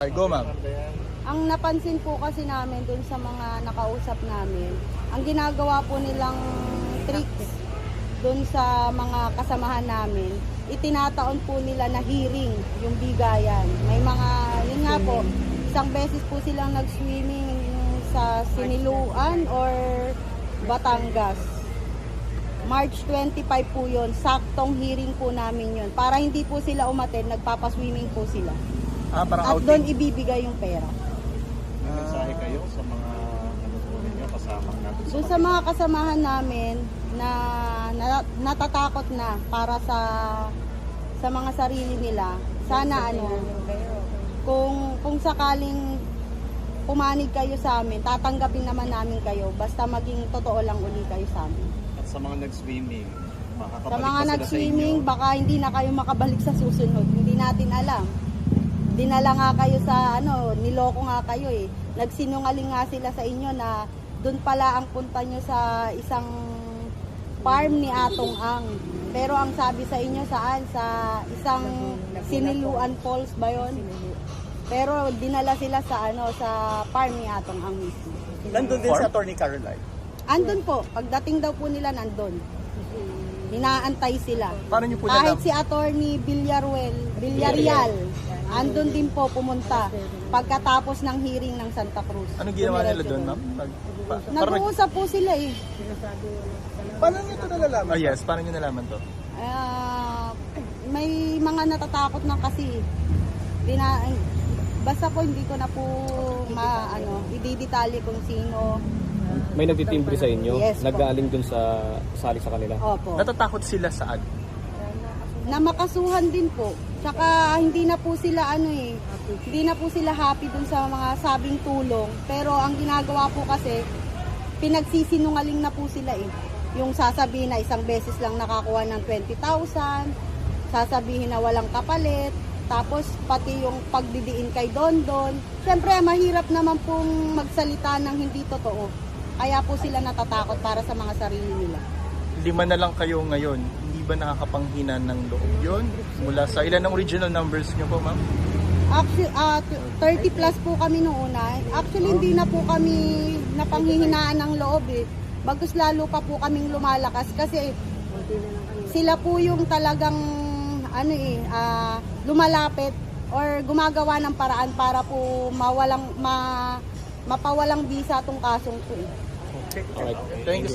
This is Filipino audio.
Go, ma'am. Ang napansin po kasi namin dun sa mga nakausap namin, ang ginagawa po nilang tricks dun sa mga kasamahan namin, itinataon po nila na hearing yung bigayan. May mga, yun nga po, isang beses po silang nag-swimming sa Siniluan or Batangas. March 25 po yun, saktong hearing po namin yun. Para hindi po sila umattend, nagpapaswimming po sila. Parang At outing. doon ibibigay yung pera. May mensahe kayo sa mga ninyo kasama natin Doon sa mga kasamahan namin na natatakot na para sa mga sarili nila, sana kung sakaling pumanig kayo sa amin, tatanggapin naman namin kayo, basta maging totoo lang uli kayo sa amin. At sa mga nag-swimming, makakabalik Sa mga pa sila nag-swimming, sa inyo? baka hindi na kayo makabalik sa susunod. Hindi natin alam. Dinala nga kayo sa niloko nga kayo eh. Nagsinungaling nga sila sa inyo na doon pala ang punta nyo sa isang farm ni Atong Ang. Pero ang sabi sa inyo saan? Sa isang Siniluan Falls ba yun? Pero dinala sila sa sa farm ni Atong Ang mismo. Nandun din si Attorney Caroline. Andun po, pagdating daw po nila nandun. Inaantay sila. Paano niyo po Kahit nalaman? si Attorney Villarreal, andun din po pumunta pagkatapos ng hearing ng Santa Cruz. Anong ginawa nila doon, ma'am? Nag-uusap po sila eh. Paano niyo ito nalalaman? Oh yes, paano niyo nalaman to? May mga natatakot na kasi. Basta po hindi ko na po i-detalye kung sino. May nagtitimbre sa inyo? Yes, po. Nag-aaling dun sa sali sa kanila? Opo. Natatakot sila saan? Na makasuhan din po. Tsaka hindi na po sila hindi na po sila happy dun sa mga sabing tulong. Pero ang ginagawa po kasi, pinagsisinungaling na po sila eh. Yung sasabihin na isang beses lang nakakuha ng 20,000, sasabihin na walang kapalit, tapos pati yung pagdidiin kay Dondon. Siyempre mahirap naman pong magsalita ng hindi totoo. Kaya po sila natatakot para sa mga sarili nila. 5 na lang kayo ngayon. Hindi ba nakakapanghinan ng loob yun? Mula sa ilan ng original numbers niyo po, ma'am? Actually, 30 plus po kami noong una. Actually, hindi na po kami napanghihinaan ng loob eh. Bagus lalo pa po kaming lumalakas kasi sila po yung talagang lumalapit or gumagawa ng paraan para po mapawalang bisa tong kasong to eh. Okay. Alright. Thank you so